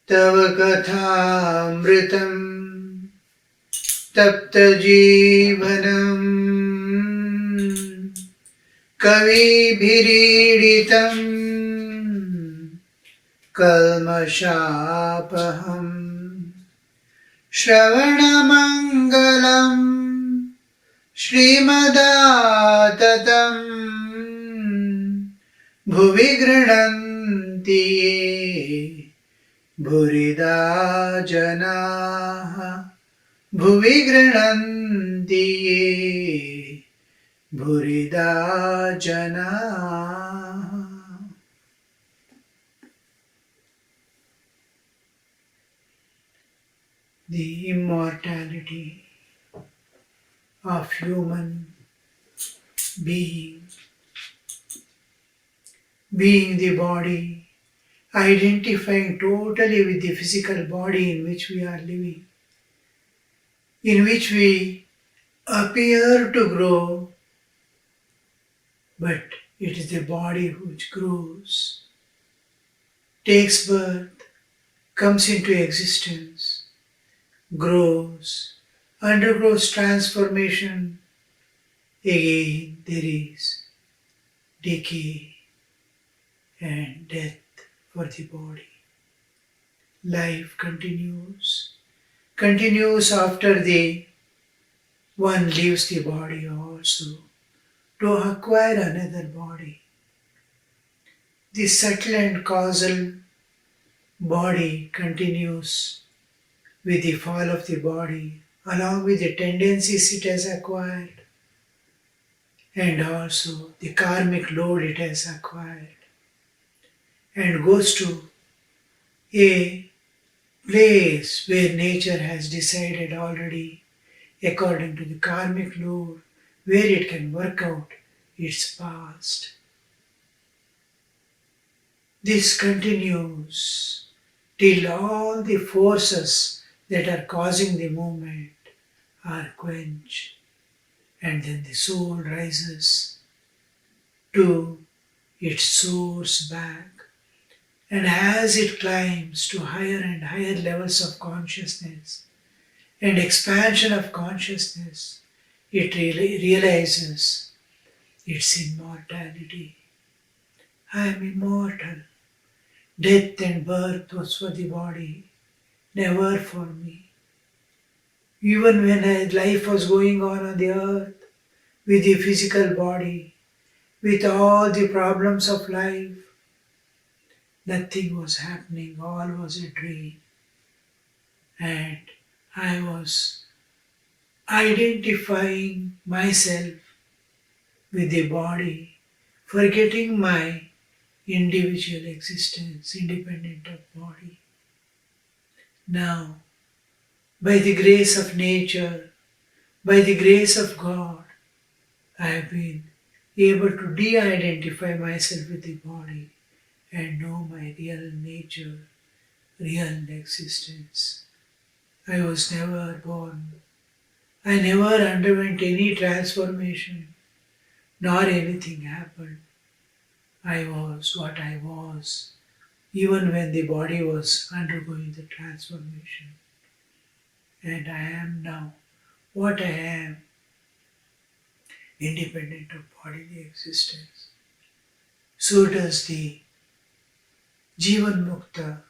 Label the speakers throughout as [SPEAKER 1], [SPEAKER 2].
[SPEAKER 1] तव कथामृतम् तप्तजीवनम् कविभिरीडितम् कल्मषापहम् श्रवणमङ्गलम् श्रीमदाततम् भुवि गृह्णन्ति ये भूरिदा जनाः भुवि गृह्णन्ति ये भूरिदा जनाः. The immortality of human being the body, identifying totally with the physical body in which we are living, in which we appear to grow, but it is the body which grows, takes birth, comes into existence, grows, undergoes transformation. Again there is decay and death for the body. Life continues after the one leaves the body also to acquire another body. The subtle and causal body continues with the fall of the body, along with the tendencies it has acquired and also the karmic load it has acquired, and goes to a place where nature has decided already according to the karmic load where it can work out its past. This continues till all the forces that are causing the movement are quenched, and then the soul rises to its source back. And as it climbs to higher and higher levels of consciousness and expansion of consciousness, it realizes its immortality. I am immortal. Death and birth was for the body, never for me. Even when life was going on the earth, with the physical body, with all the problems of life, nothing was happening, all was a dream. And I was identifying myself with the body, forgetting my individual existence, independent of body. Now, by the grace of nature, by the grace of God, I have been able to de-identify myself with the body and know my real nature, real existence. I was never born. I never underwent any transformation, nor anything happened. I was what I was, even when the body was undergoing the transformation. And I am now what I am, independent of bodily existence. So does the Jivan Mukta,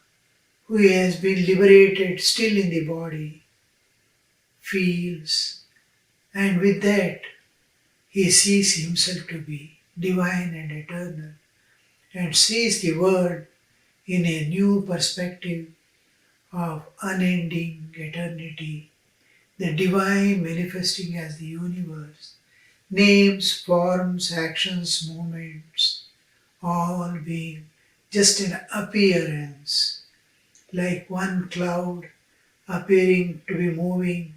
[SPEAKER 1] who has been liberated still in the body, feels, and with that he sees himself to be divine and eternal, and sees the world in a new perspective of unending eternity, the divine manifesting as the universe, names, forms, actions, moments, all being just an appearance, like one cloud appearing to be moving,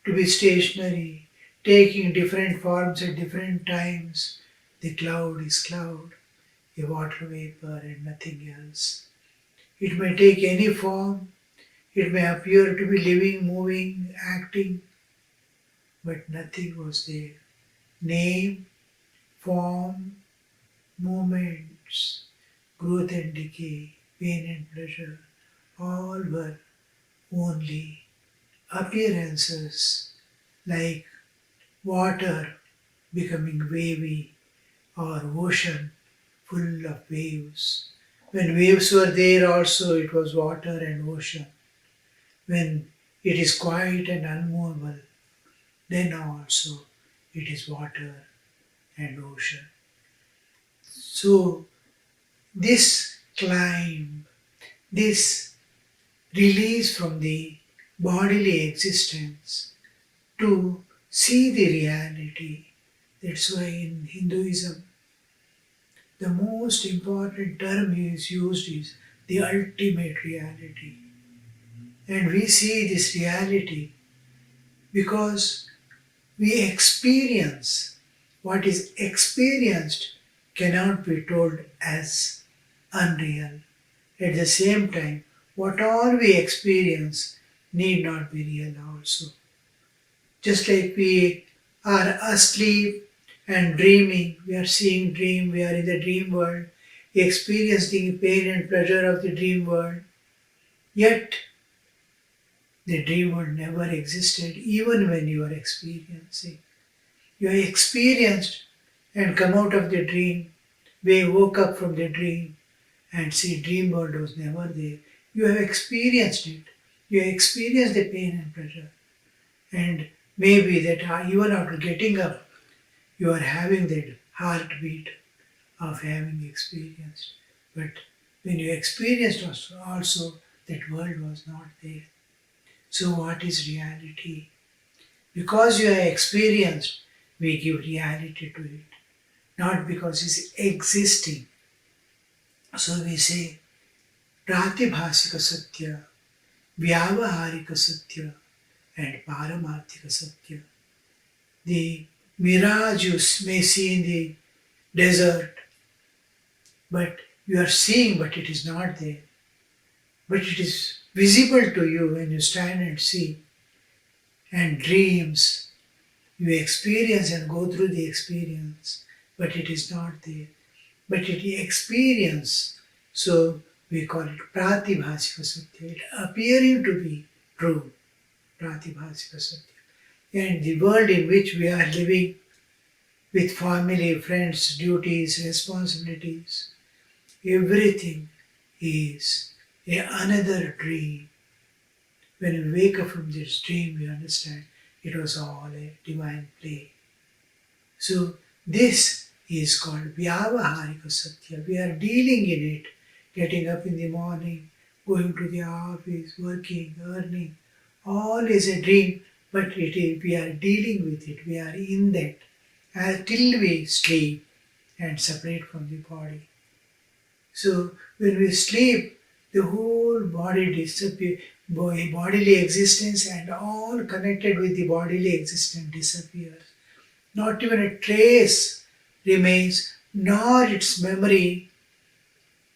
[SPEAKER 1] to be stationary, taking different forms at different times. The cloud is cloud, a water vapor and nothing else. It may take any form, it may appear to be living, moving, acting, but nothing was there. Name, form, moments, growth and decay, pain and pleasure, all were only appearances like water becoming wavy or ocean full of waves. When waves were there also it was water and ocean. When it is quiet and unmovable, then also it is water and ocean. So this climb, this release from the bodily existence to see the reality. That's why in Hinduism the most important term is used is the ultimate reality. And we see this reality because we experience what is experienced cannot be told as unreal. At the same time, what all we experience need not be real also. Just like we are asleep and dreaming, we are seeing dream, we are in the dream world, experiencing pain and pleasure of the dream world, yet the dream world never existed even when you are experiencing. You are experienced and come out of the dream, we woke up from the dream and see dream world was never there. You have experienced it. You have experienced the pain and pleasure. And maybe that even after getting up, you are having that heartbeat of having experienced. But when you experienced also that world was not there. So what is reality? Because you have experienced, we give reality to it. Not because it's existing. So we say, Pratibhasika Satya, Vyavaharika Satya, and Paramarthika Satya. The mirage you may see in the desert, but you are seeing, but it is not there. But it is visible to you when you stand and see. And dreams, you experience and go through the experience, but it is not there. But it is experience, so we call it Pratibhasika Satya. It appearing to be true, Pratibhasika Satya. And the world in which we are living with family, friends, duties, responsibilities, everything is another dream. When we wake up from this dream, we understand it was all a divine play. So this is called Vyavaharika Satya. We are dealing in it, getting up in the morning, going to the office, working, earning. All is a dream, but we are dealing with it. We are in that till we sleep and separate from the body. So when we sleep, the whole body disappears, bodily existence and all connected with the bodily existence disappears. Not even a trace remains, nor its memory,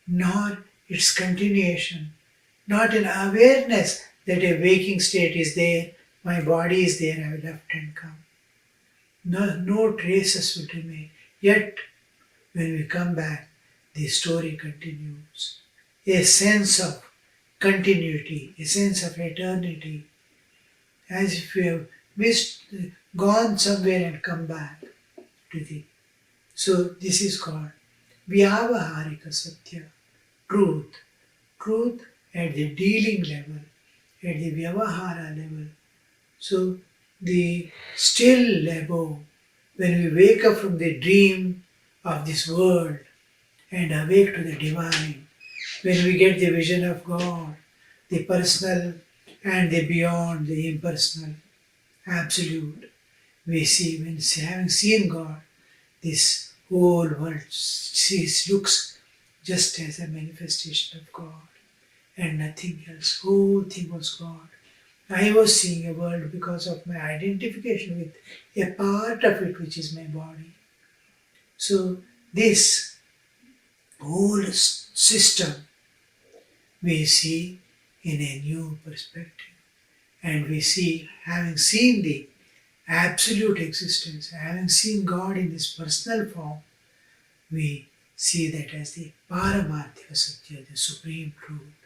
[SPEAKER 1] nor its continuation, not an awareness that a waking state is there, my body is there, I have left and come. No traces will remain. Yet, when we come back, the story continues. A sense of continuity, a sense of eternity, as if we have gone somewhere and come back to the. So this is called Vyavaharika Satya, truth. Truth at the dealing level, at the Vyavahara level. So the still level, when we wake up from the dream of this world and awake to the divine, when we get the vision of God, the personal and the beyond, the impersonal, absolute, we see, when having seen God, this whole world looks just as a manifestation of God and nothing else. Whole thing was God. I was seeing a world because of my identification with a part of it which is my body. So this whole system we see in a new perspective. And we see, having seen the absolute existence, having seen God in His personal form, we see that as the Paramarthika Satya, the supreme truth.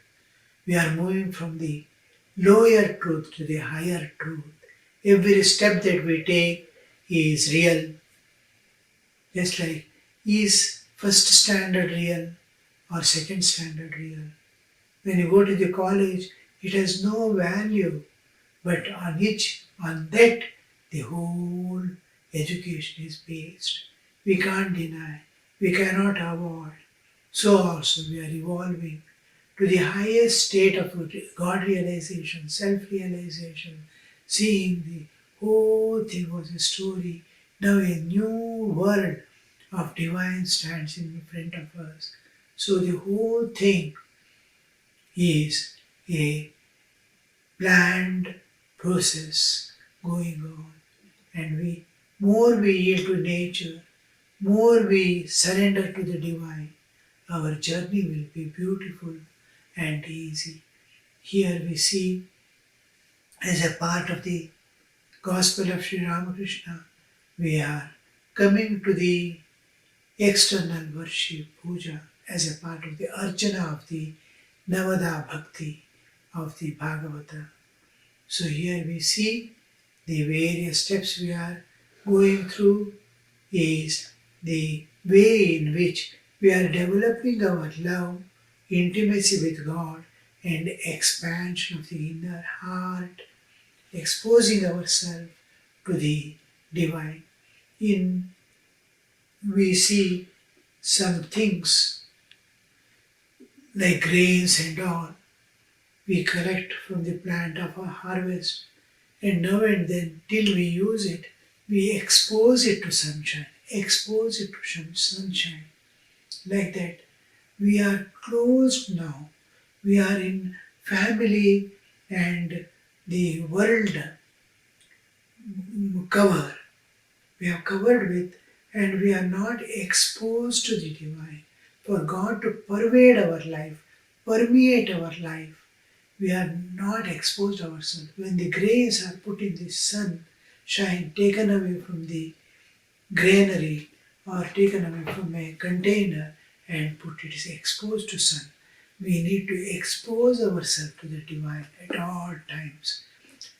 [SPEAKER 1] We are moving from the lower truth to the higher truth. Every step that we take is real. Just like, is first standard real or second standard real? When you go to the college, it has no value, but on that, the whole education is based. We can't deny, we cannot avoid. So also we are evolving to the highest state of God realization, self-realization, seeing the whole thing was a story. Now a new world of divine stands in front of us. So the whole thing is a planned process going on. And more we yield to nature, more we surrender to the divine, our journey will be beautiful and easy. Here we see, as a part of the Gospel of Sri Ramakrishna, we are coming to the external worship, puja, as a part of the archana of the Navada Bhakti of the Bhagavata. So here we see the various steps we are going through is the way in which we are developing our love, intimacy with God, and expansion of the inner heart, exposing ourselves to the divine. We see some things like grains and all, we collect from the plant of our harvest, and now and then, till we use it, we expose it to sunshine, expose it to sunshine. Like that, we are closed now. We are in family and the world cover. We are covered with, and we are not exposed to the divine. For God to pervade our life, permeate our life, we are not exposed ourselves. When the grains are put in the sun, shine, taken away from the granary or taken away from a container and put it is exposed to sun. We need to expose ourselves to the divine at all times.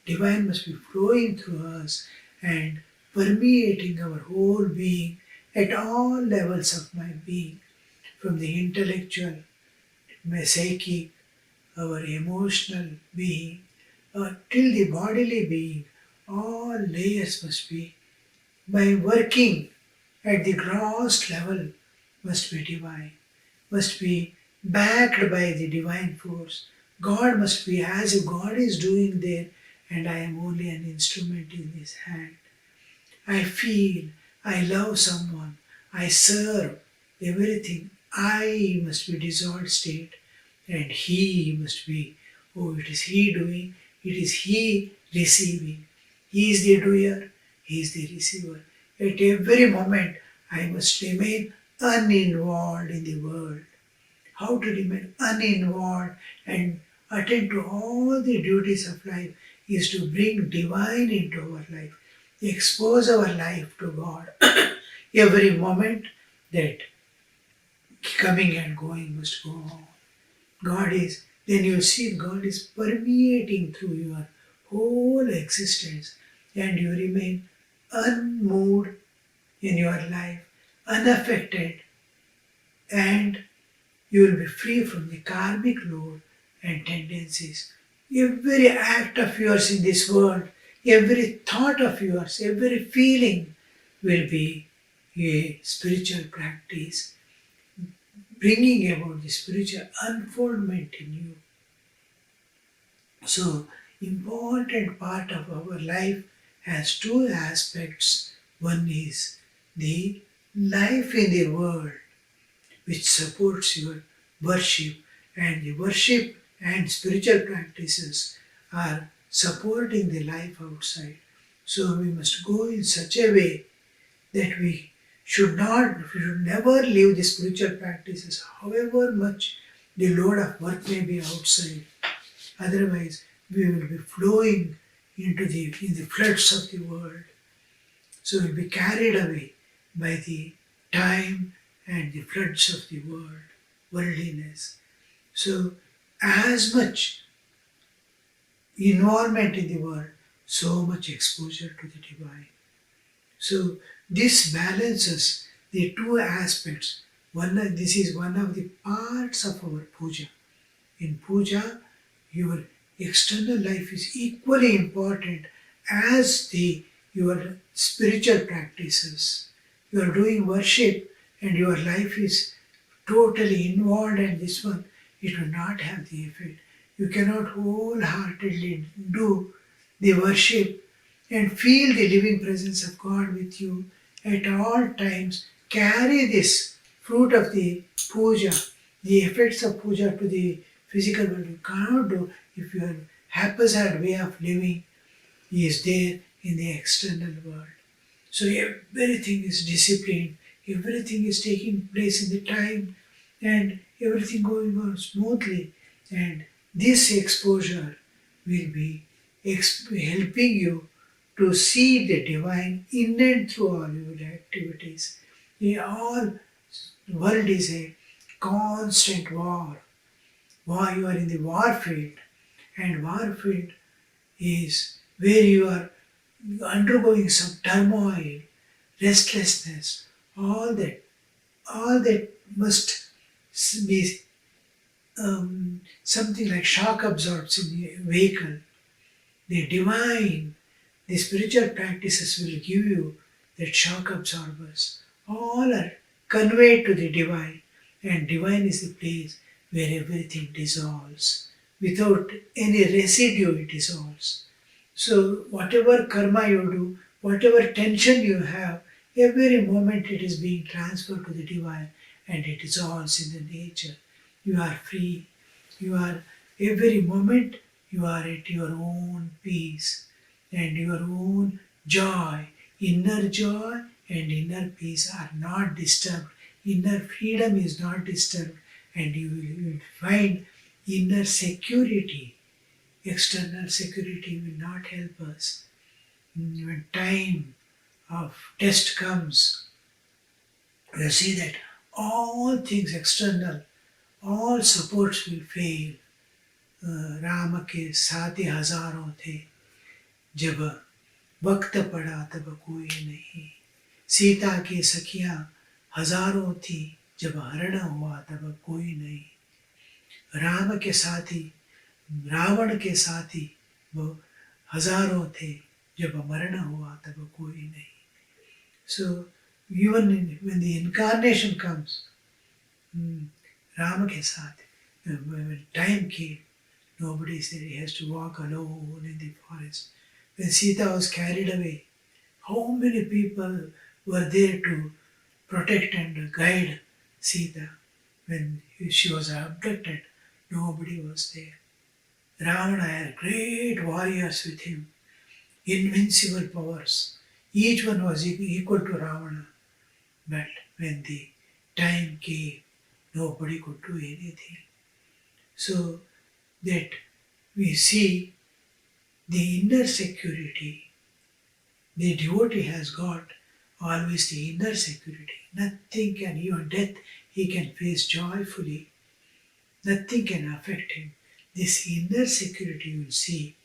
[SPEAKER 1] Divine must be flowing through us and permeating our whole being at all levels of my being, from the intellectual, my psychic, our emotional being, till the bodily being. All layers must be, by working at the gross level, must be divine, must be backed by the divine force. God must be as if God is doing there and I am only an instrument in His hand. I feel, I love someone, I serve, everything. I must be dissolved state and He must be, it is He doing, it is He receiving. He is the doer, He is the receiver. At every moment, I must remain uninvolved in the world. How to remain uninvolved and attend to all the duties of life is to bring divine into our life, expose our life to God. Every moment that coming and going must go on. Then you see God is permeating through your whole existence and you remain unmoved in your life, unaffected, and you will be free from the karmic load and tendencies. Every act of yours in this world, every thought of yours, every feeling will be a spiritual practice, bringing about the spiritual unfoldment in you. So, important part of our life has two aspects. One is the life in the world, which supports your worship, and the worship and spiritual practices are supporting the life outside. So we must go in such a way that we should never leave the spiritual practices, however much the load of work may be outside. Otherwise, we will be flowing in the floods of the world. So we'll be carried away by the time and the floods of the world, worldliness. So as much involvement in the world, so much exposure to the divine. So this balances the two aspects. This is one of the parts of our puja. In puja, your external life is equally important as your spiritual practices. You are doing worship and your life is totally involved, and this one, it will not have the effect. You cannot wholeheartedly do the worship and feel the living presence of God with you at all times. Carry this fruit of the puja, the effects of puja to the physical world. You cannot do if your haphazard way of living is there in the external world. So everything is disciplined, everything is taking place in the time, and everything going on smoothly. And this exposure will be helping you to see the divine in and through all your activities. All world is a constant war. You are in the war field, and war field is where you are undergoing some turmoil, restlessness, all that must be something like shock absorbs in the vehicle. The divine, the spiritual practices will give you that shock absorbers. All are conveyed to the divine, and divine is the place where everything dissolves. Without any residue, it dissolves. So whatever karma you do, whatever tension you have, every moment it is being transferred to the divine and it dissolves in the nature. You are free. You are every moment you are at your own peace and your own joy. Inner joy and inner peace are not disturbed. Inner freedom is not disturbed, and you will find inner security. External security will not help us. When time of test comes, you see that all things external, all supports will fail. Ram के साथी हजारों थे, जब वक्त पड़ा तब कोई नहीं. सीता की सखियां हजारों थी, जब हरण हुआ तब कोई नहीं. राम के साथी, रावण के साथी वो हजारों थे, जब मरण हुआ तब कोई नहीं. So even when the incarnation comes, Rama ke saath, when time came, nobody said he has to walk alone in the forest. When Sita was carried away, how many people were there to protect and guide Sita? When she was abducted, nobody was there. Ravana had great warriors with him, invincible powers. Each one was equal to Ravana. But when the time came, nobody could do anything. So that we see the inner security. The devotee has got always the inner security. Nothing can, even death, he can face joyfully. Nothing can affect him. This inner security you will see,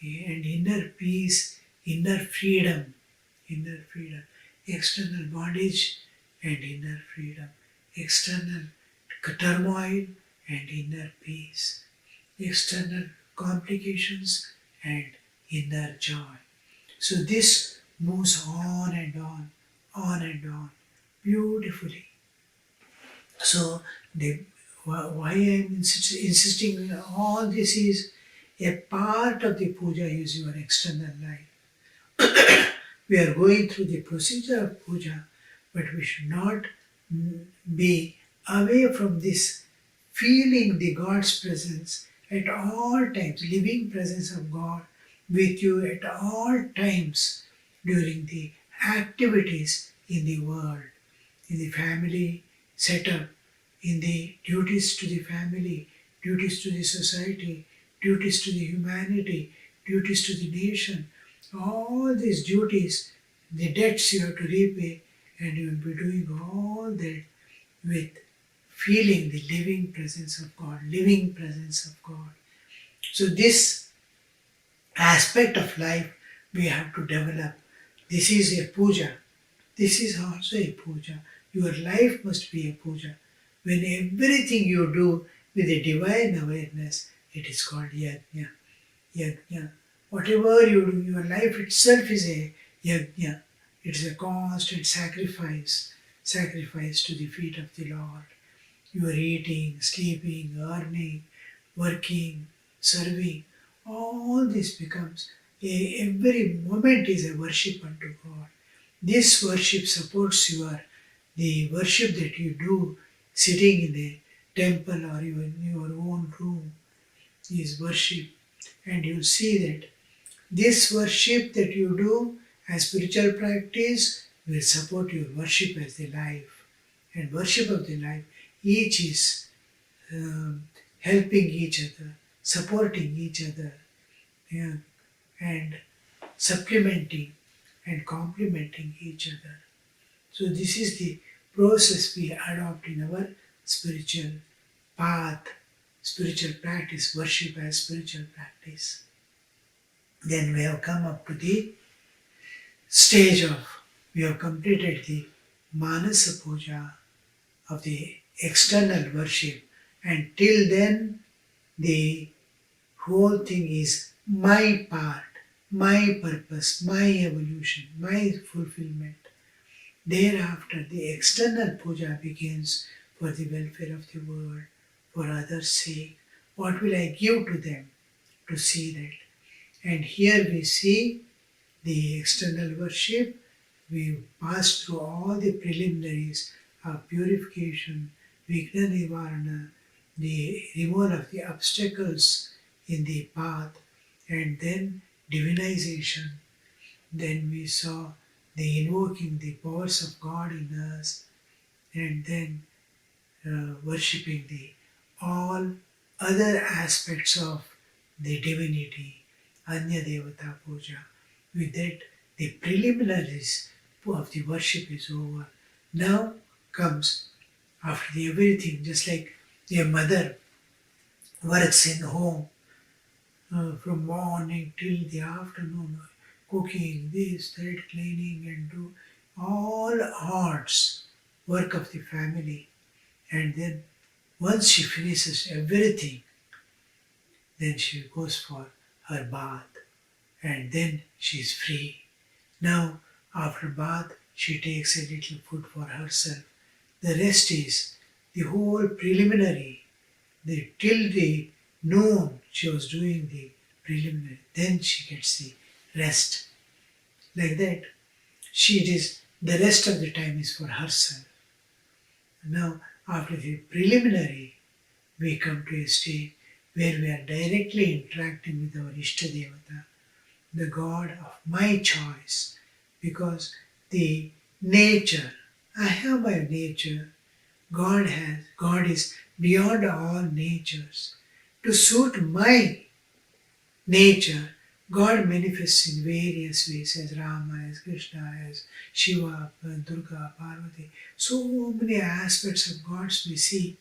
[SPEAKER 1] and inner peace, inner freedom, external bondage and inner freedom, external turmoil and inner peace, external complications and inner joy. So this moves on and on, beautifully. So why I am insisting on all this is a part of the puja is your external life. We are going through the procedure of puja, but we should not be away from this feeling the God's presence at all times, living presence of God with you at all times during the activities in the world, in the family setup, in the duties to the family, duties to the society, duties to the humanity, duties to the nation. All these duties, the debts you have to repay, and you will be doing all that with feeling the living presence of God, living presence of God. So this aspect of life we have to develop. This is a puja. This is also a puja. Your life must be a puja. When everything you do with a divine awareness, it is called yajna. Yajna. Whatever you do, your life itself is a yajna. It's a constant sacrifice. Sacrifice to the feet of the Lord. You are eating, sleeping, earning, working, serving. All this becomes every moment is a worship unto God. This worship supports the worship that you do sitting in a temple or even in your own room is worship. And you'll see that this worship that you do as spiritual practice will support your worship as the life. And worship of the life, each is helping each other, supporting each other, yeah, and supplementing and complementing each other. So this is the process we adopt in our spiritual path, spiritual practice, worship as spiritual practice. Then we have come up to the stage of, we have completed the Manasa Puja of the external worship, and till then the whole thing is my part, my purpose, my evolution, my fulfillment. Thereafter, the external puja begins for the welfare of the world, for others' sake. What will I give to them to see that? And here we see the external worship. We pass through all the preliminaries of purification, Vigna Nivarana, the removal of the obstacles in the path, and then divinization. Then we saw the invoking the powers of God in us, and then worshipping the all other aspects of the divinity, Anya Devata Puja. With that, the preliminaries of the worship is over. Now comes, after everything, just like a mother works in home from morning till the afternoon, cooking, this, that, cleaning, and do all arts, work of the family. And then once she finishes everything, then she goes for her bath, and then she is free. Now, after bath, she takes a little food for herself. The rest is the whole preliminary. Till the noon, she was doing the preliminary. Then she gets the rest. Like that, the rest of the time is for herself. Now, after the preliminary, we come to a stage where we are directly interacting with our Ishtadevata, the God of my choice, because the nature, I have my nature, God is beyond all natures. To suit my nature, God manifests in various ways as Rama, as Krishna, as Shiva, Durga, Parvati. So many aspects of Gods we see.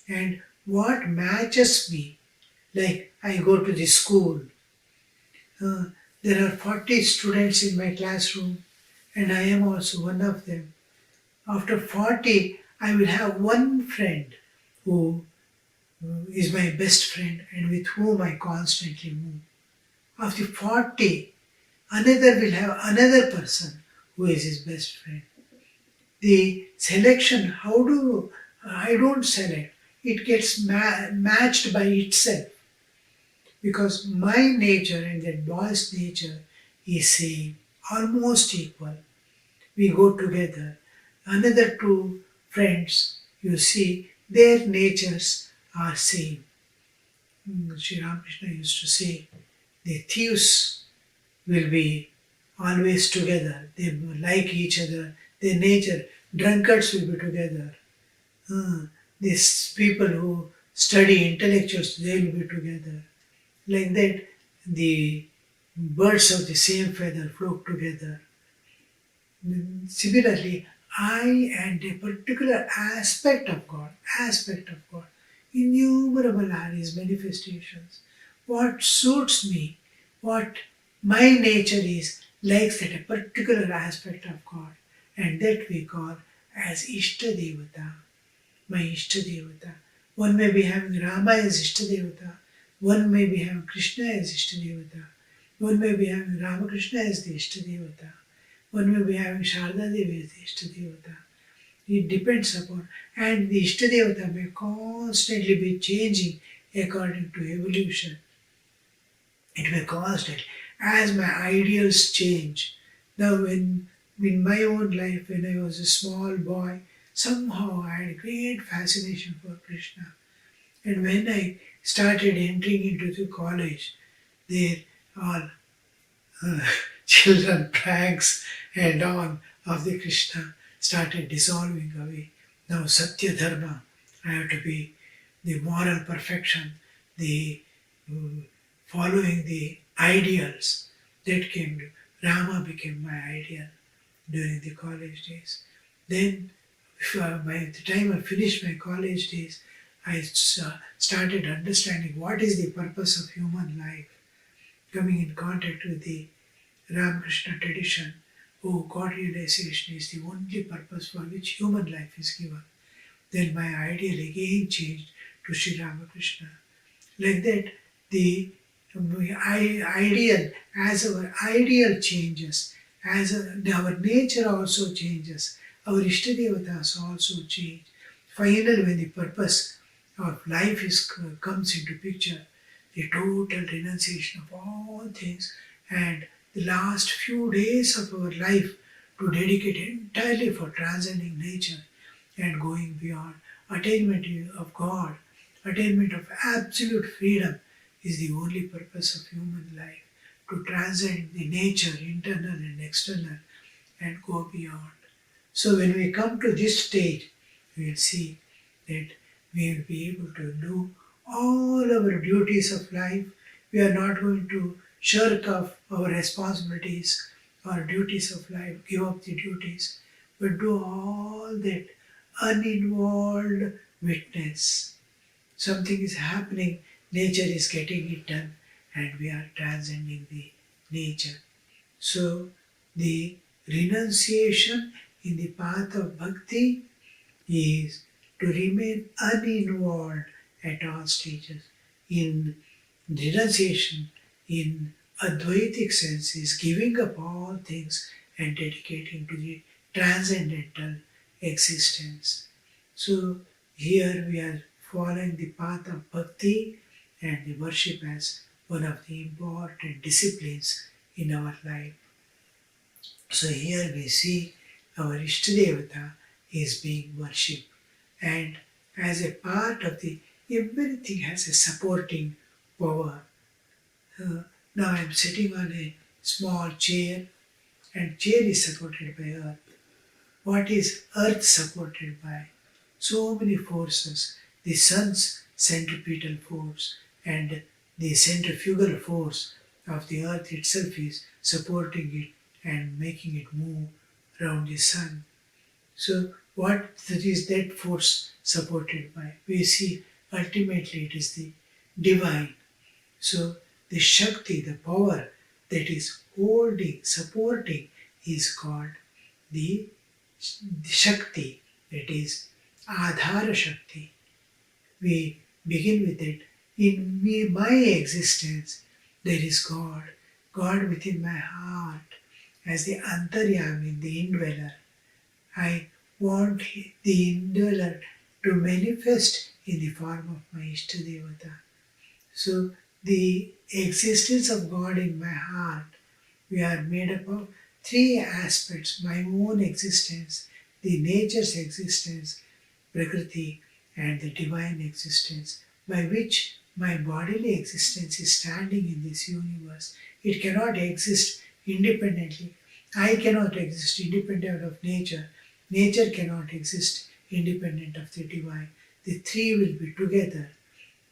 [SPEAKER 1] And what matches me, like I go to the school, there are 40 students in my classroom, and I am also one of them. After 40, I will have one friend who is my best friend and with whom I constantly move. After 40, another will have another person who is his best friend. The selection, I don't select. It gets matched by itself. Because my nature and that boy's nature is same, almost equal. We go together. Another two friends, you see, their natures are same. Sri Ramakrishna used to say, the thieves will be always together. They like each other. Their nature, drunkards will be together. These people who study, intellectuals, they will be together. Like that, the birds of the same feather flock together. Similarly, I and a particular aspect of God. Innumerable are His manifestations. What suits me, what my nature is, likes that a particular aspect of God, and that we call as Ishta Devata, my Ishta Devata. One may be having Rama as Ishta Devata, one may be having Krishna as Ishta Devata, one may be having Ramakrishna as the Ishta Devata, one may be having Sharda Devi as the Ishta Devata. It depends upon, and the Ishtadevata may constantly be changing according to evolution. It may constantly, as my ideals change. Now, when in my own life, when I was a small boy, somehow I had great fascination for Krishna. And when I started entering into the college, there all uh, children pranks and all of the Krishna started dissolving away. Now Satya Dharma, I have to be the moral perfection, the following the ideals that came. Rama became my ideal during the college days. Then, by the time I finished my college days, I started understanding what is the purpose of human life, coming in contact with the Ramakrishna tradition. Oh, God realization is the only purpose for which human life is given. Then my ideal again changed to Sri Ramakrishna. Like that, the ideal, as our ideal changes, as our nature also changes, our Ishtadevatas also change. Finally, when the purpose of life comes into picture, the total renunciation of all things and the last few days of our life to dedicate entirely for transcending nature and going beyond attainment of God, attainment of absolute freedom is the only purpose of human life, to transcend the nature, internal and external, and go beyond. So when we come to this stage, we will see that we will be able to do all our duties of life. We are not going to shirk off our responsibilities or duties of life, give up the duties, but do all that uninvolved witness. Something is happening, nature is getting it done, and we are transcending the nature. So, the renunciation in the path of bhakti is to remain uninvolved at all stages. In renunciation, in Advaitic sense, is giving up all things and dedicating to the transcendental existence. So here we are following the path of bhakti and the worship as one of the important disciplines in our life. So here we see our Ishtadevata is being worshipped, and as a part of the everything has a supporting power. Now I am sitting on a small chair, and chair is supported by earth. What is earth supported by? So many forces. The sun's centripetal force and the centrifugal force of the earth itself is supporting it and making it move around the sun. So what is that force supported by? We see ultimately it is the divine. So the shakti, the power that is holding, supporting is called the shakti, that is Adhara Shakti. We begin with it. In me, my existence, there is God. God within my heart as the Antaryami, the indweller. I want the indweller to manifest in the form of my Ishtadevata. So the existence of God in my heart, we are made up of three aspects: my own existence, the nature's existence, Prakriti, and the divine existence, by which my bodily existence is standing in this universe. It cannot exist independently. I cannot exist independent of nature. Nature cannot exist independent of the divine. The three will be together.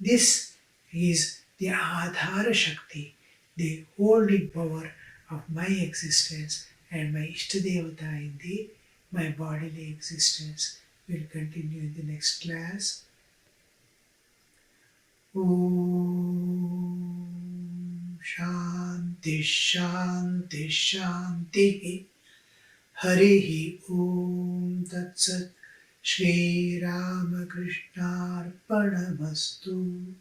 [SPEAKER 1] This is the Adhara Shakti, the holding power of my existence and my Ishtadevata in the my bodily existence. We'll continue in the next class. Om Shanti Shanti Shanti Harihi Om Tat Sat Shri Ramakrishna Arpanamastu.